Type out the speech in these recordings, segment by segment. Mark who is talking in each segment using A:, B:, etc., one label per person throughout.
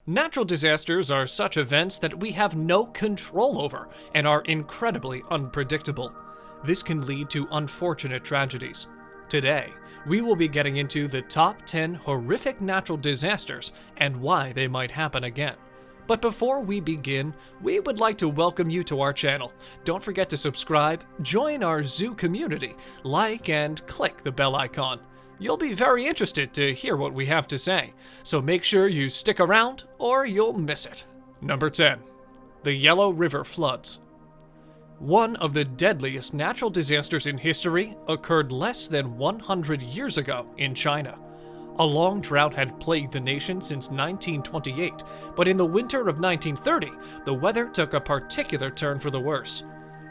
A: Natural disasters are such events that we have no control over and are incredibly unpredictable. This can lead to unfortunate tragedies. Today, we will be getting into the top 10 horrific natural disasters and why they might happen again. But before we begin, we would like to welcome you to our channel. Don't forget to subscribe, join our zoo community, like and click the bell icon. You'll be very interested to hear what we have to say, so make sure you stick around or you'll miss it. Number 10. The Yellow River Floods. One of the deadliest natural disasters in history occurred less than 100 years ago in China. A long drought had plagued the nation since 1928, but in the winter of 1930, the weather took a particular turn for the worse.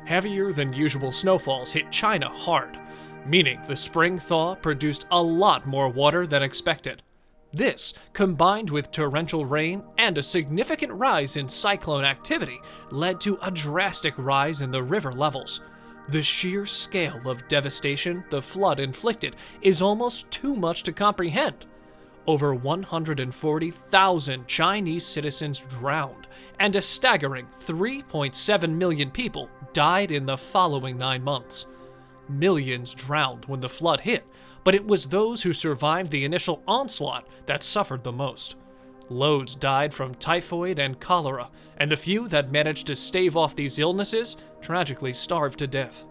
A: Heavier than usual snowfalls hit China hard, meaning the spring thaw produced a lot more water than expected. This, combined with torrential rain and a significant rise in cyclone activity, led to a drastic rise in the river levels. The sheer scale of devastation the flood inflicted is almost too much to comprehend. Over 140,000 Chinese citizens drowned, and a staggering 3.7 million people died in the following 9 months. Millions drowned when the flood hit, but it was those who survived the initial onslaught that suffered the most. Loads died from typhoid and cholera, and the few that managed to stave off these illnesses tragically starved to death.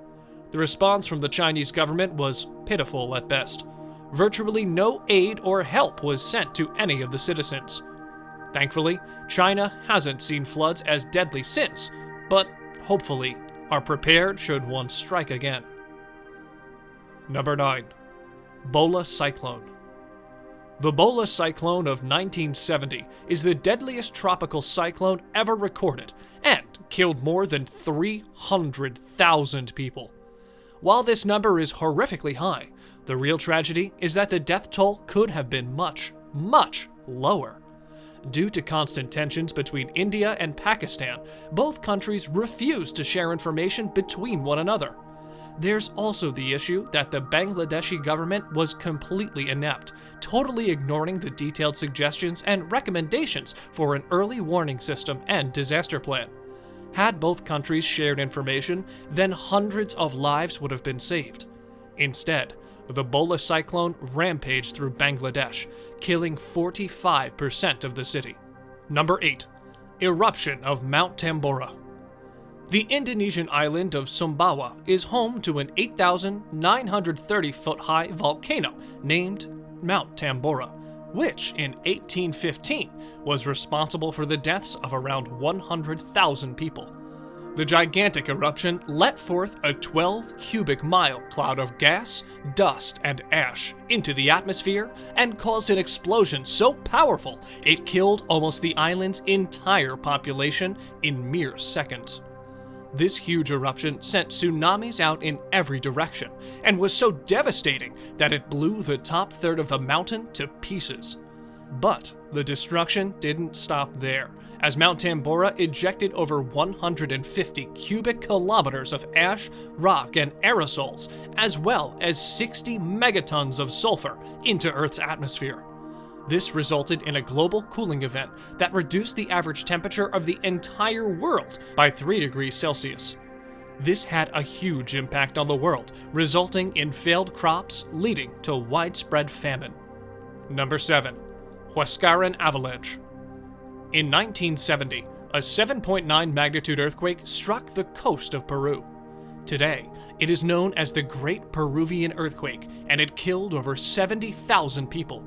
A: The response from the Chinese government was pitiful at best. Virtually no aid or help was sent to any of the citizens. Thankfully, China hasn't seen floods as deadly since, but hopefully are prepared should one strike again. Number 9. Bola Cyclone. The Bola Cyclone of 1970 is the deadliest tropical cyclone ever recorded and killed more than 300,000 people. While this number is horrifically high, the real tragedy is that the death toll could have been much, much lower. Due to constant tensions between India and Pakistan, both countries refused to share information between one another. There's also the issue that the Bangladeshi government was completely inept, totally ignoring the detailed suggestions and recommendations for an early warning system and disaster plan. Had both countries shared information, then hundreds of lives would have been saved. Instead, the Bola cyclone rampaged through Bangladesh, killing 45% of the city. Number 8. Eruption of Mount Tambora. The Indonesian island of Sumbawa is home to an 8,930-foot-high volcano named Mount Tambora, which in 1815 was responsible for the deaths of around 100,000 people. The gigantic eruption let forth a 12-cubic-mile cloud of gas, dust, and ash into the atmosphere and caused an explosion so powerful it killed almost the island's entire population in mere seconds. This huge eruption sent tsunamis out in every direction and was so devastating that it blew the top third of the mountain to pieces. But the destruction didn't stop there, as Mount Tambora ejected over 150 cubic kilometers of ash, rock, and aerosols, as well as 60 megatons of sulfur into Earth's atmosphere. This resulted in a global cooling event that reduced the average temperature of the entire world by 3 degrees Celsius. This had a huge impact on the world, resulting in failed crops, leading to widespread famine. Number 7. Huascaran Avalanche. In 1970, a 7.9 magnitude earthquake struck the coast of Peru. Today, it is known as the Great Peruvian Earthquake, and it killed over 70,000 people.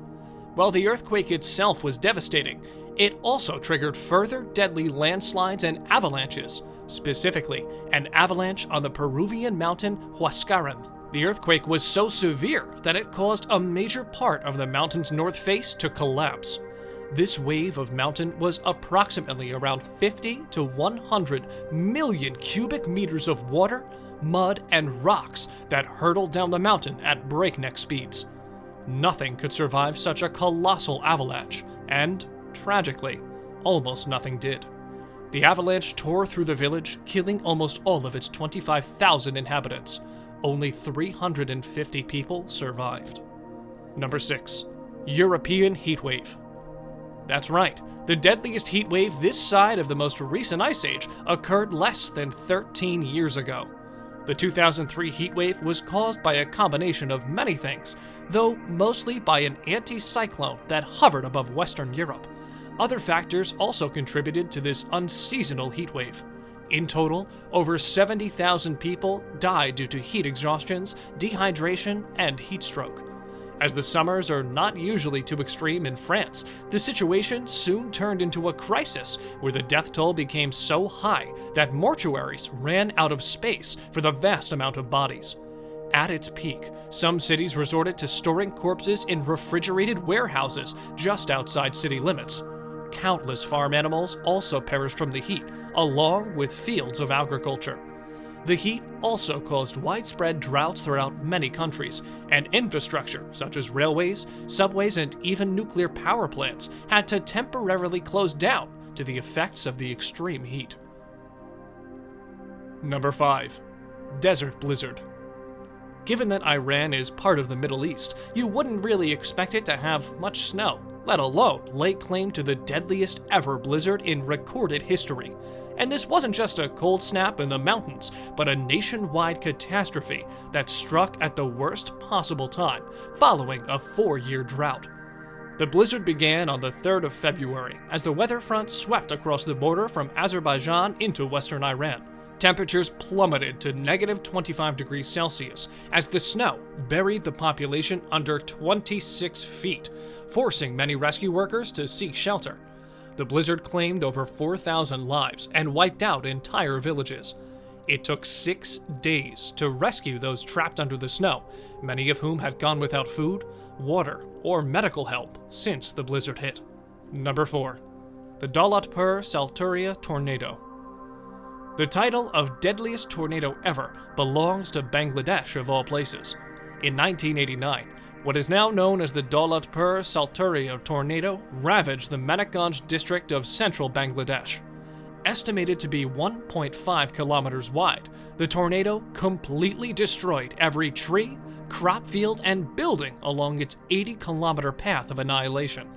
A: While the earthquake itself was devastating, it also triggered further deadly landslides and avalanches, specifically an avalanche on the Peruvian mountain Huascaran. The earthquake was so severe that it caused a major part of the mountain's north face to collapse. This wave of mountain was approximately around 50 to 100 million cubic meters of water, mud, and rocks that hurtled down the mountain at breakneck speeds. Nothing could survive such a colossal avalanche, and, tragically, almost nothing did. The avalanche tore through the village, killing almost all of its 25,000 inhabitants. Only 350 people survived. Number 6. European heatwave. That's right, The deadliest heat wave this side of the most recent ice age occurred less than 13 years ago. The 2003 heat wave was caused by a combination of many things, though mostly by an anticyclone that hovered above Western Europe. Other factors also contributed to this unseasonal heat wave. In total, over 70,000 people died due to heat exhaustions, dehydration, and heat stroke. As the summers are not usually too extreme in France, the situation soon turned into a crisis where the death toll became so high that mortuaries ran out of space for the vast amount of bodies. At its peak, some cities resorted to storing corpses in refrigerated warehouses just outside city limits. Countless farm animals also perished from the heat, along with fields of agriculture. The heat also caused widespread droughts throughout many countries, and infrastructure such as railways, subways, and even nuclear power plants had to temporarily close down to the effects of the extreme heat. Number 5. Desert blizzard. Given that Iran is part of the Middle East, you wouldn't really expect it to have much snow, let alone lay claim to the deadliest ever blizzard in recorded history. And this wasn't just a cold snap in the mountains, but a nationwide catastrophe that struck at the worst possible time, following a 4-year drought. The blizzard began on the 3rd of February as the weather front swept across the border from Azerbaijan into western Iran. Temperatures plummeted to negative 25 degrees Celsius as the snow buried the population under 26 feet, forcing many rescue workers to seek shelter. The blizzard claimed over 4,000 lives and wiped out entire villages. It took 6 days to rescue those trapped under the snow, many of whom had gone without food, water, or medical help since the blizzard hit. Number 4. The Daulatpur-Salturia Tornado. The title of deadliest tornado ever belongs to Bangladesh of all places. In 1989, what is now known as the Daulatpur-Salturia Tornado ravaged the Manikganj district of central Bangladesh. Estimated to be 1.5 kilometers wide, the tornado completely destroyed every tree, crop field, and building along its 80-kilometer path of annihilation.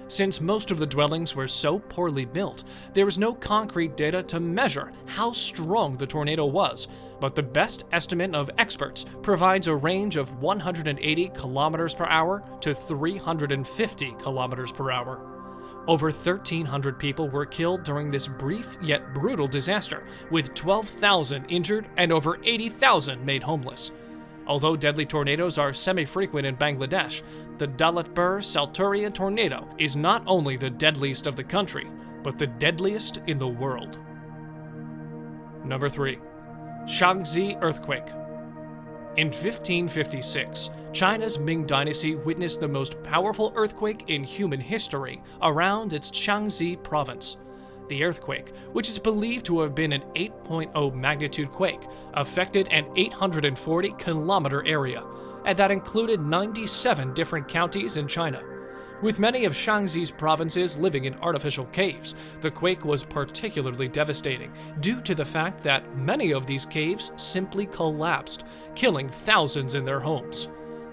A: Since most of the dwellings were so poorly built, there was no concrete data to measure how strong the tornado was, but the best estimate of experts provides a range of 180 kilometers per hour to 350 kilometers per hour. Over 1,300 people were killed during this brief yet brutal disaster, with 12,000 injured and over 80,000 made homeless. Although deadly tornadoes are semi-frequent in Bangladesh, the Daulatpur-Salturia Tornado is not only the deadliest of the country, but the deadliest in the world. Number 3. Shaanxi Earthquake. In 1556, China's Ming Dynasty witnessed the most powerful earthquake in human history around its Shaanxi province. The earthquake, which is believed to have been an 8.0 magnitude quake, affected an 840-kilometer area, and that included 97 different counties in China. With many of Shaanxi's provinces living in artificial caves, the quake was particularly devastating due to the fact that many of these caves simply collapsed, killing thousands in their homes.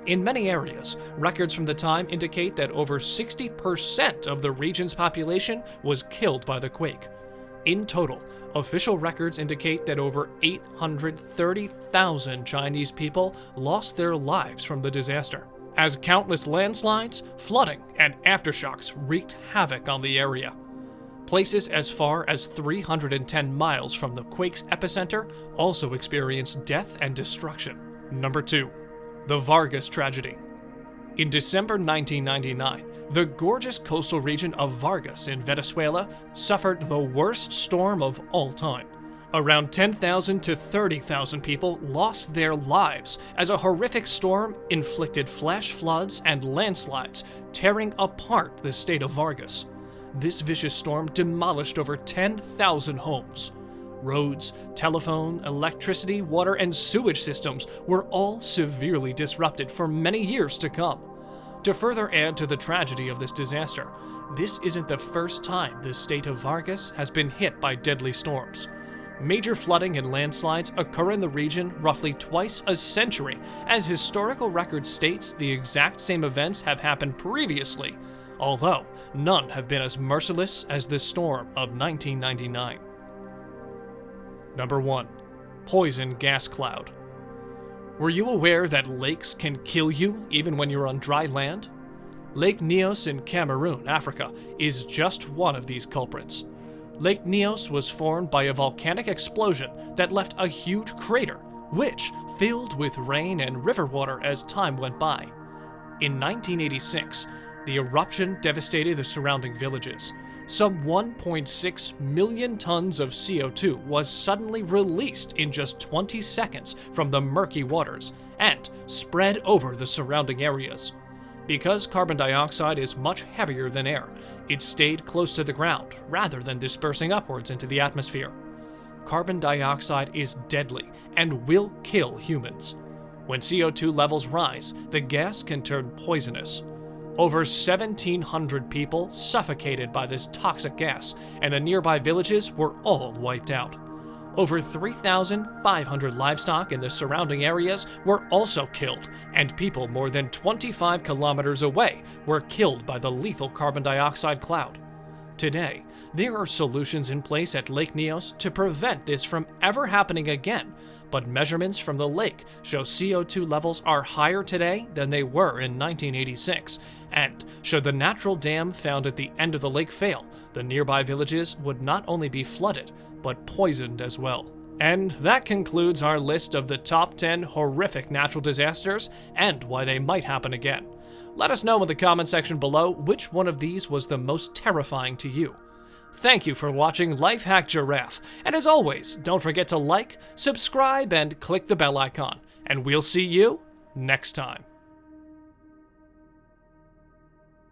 A: In many areas, records from the time indicate that over 60% of the region's population was killed by the quake. In total, official records indicate that over 830,000 Chinese people lost their lives from the disaster, as countless landslides, flooding, and aftershocks wreaked havoc on the area. Places as far as 310 miles from the quake's epicenter also experienced death and destruction. Number 2. The Vargas Tragedy. In December 1999, the gorgeous coastal region of Vargas in Venezuela suffered the worst storm of all time. Around 10,000 to 30,000 people lost their lives as a horrific storm inflicted flash floods and landslides, tearing apart the state of Vargas. This vicious storm demolished over 10,000 homes. Roads, telephone, electricity, water, and sewage systems were all severely disrupted for many years to come. To further add to the tragedy of this disaster, this isn't the first time the state of Vargas has been hit by deadly storms. Major flooding and landslides occur in the region roughly twice a century, as historical record states the exact same events have happened previously, although none have been as merciless as the storm of 1999. Number 1. Poison gas cloud. Were you aware that lakes can kill you even when you're on dry land? Lake Nyos in Cameroon, Africa, is just one of these culprits. Lake Nyos was formed by a volcanic explosion that left a huge crater, which filled with rain and river water as time went by. In 1986, the eruption devastated the surrounding villages. Some 1.6 million tons of CO2 was suddenly released in just 20 seconds from the murky waters and spread over the surrounding areas. Because carbon dioxide is much heavier than air, it stayed close to the ground rather than dispersing upwards into the atmosphere. Carbon dioxide is deadly and will kill humans. When CO2 levels rise, the gas can turn poisonous. Over 1,700 people suffocated by this toxic gas, and the nearby villages were all wiped out. Over 3,500 livestock in the surrounding areas were also killed, and people more than 25 kilometers away were killed by the lethal carbon dioxide cloud. Today, there are solutions in place at Lake Nyos to prevent this from ever happening again, but measurements from the lake show CO2 levels are higher today than they were in 1986, and should the natural dam found at the end of the lake fail, the nearby villages would not only be flooded, but poisoned as well. And that concludes our list of the top 10 horrific natural disasters and why they might happen again. Let us know in the comment section below which one of these was the most terrifying to you. Thank you for watching Life Hack Giraffe, and as always, don't forget to like, subscribe, and click the bell icon, and we'll see you next time.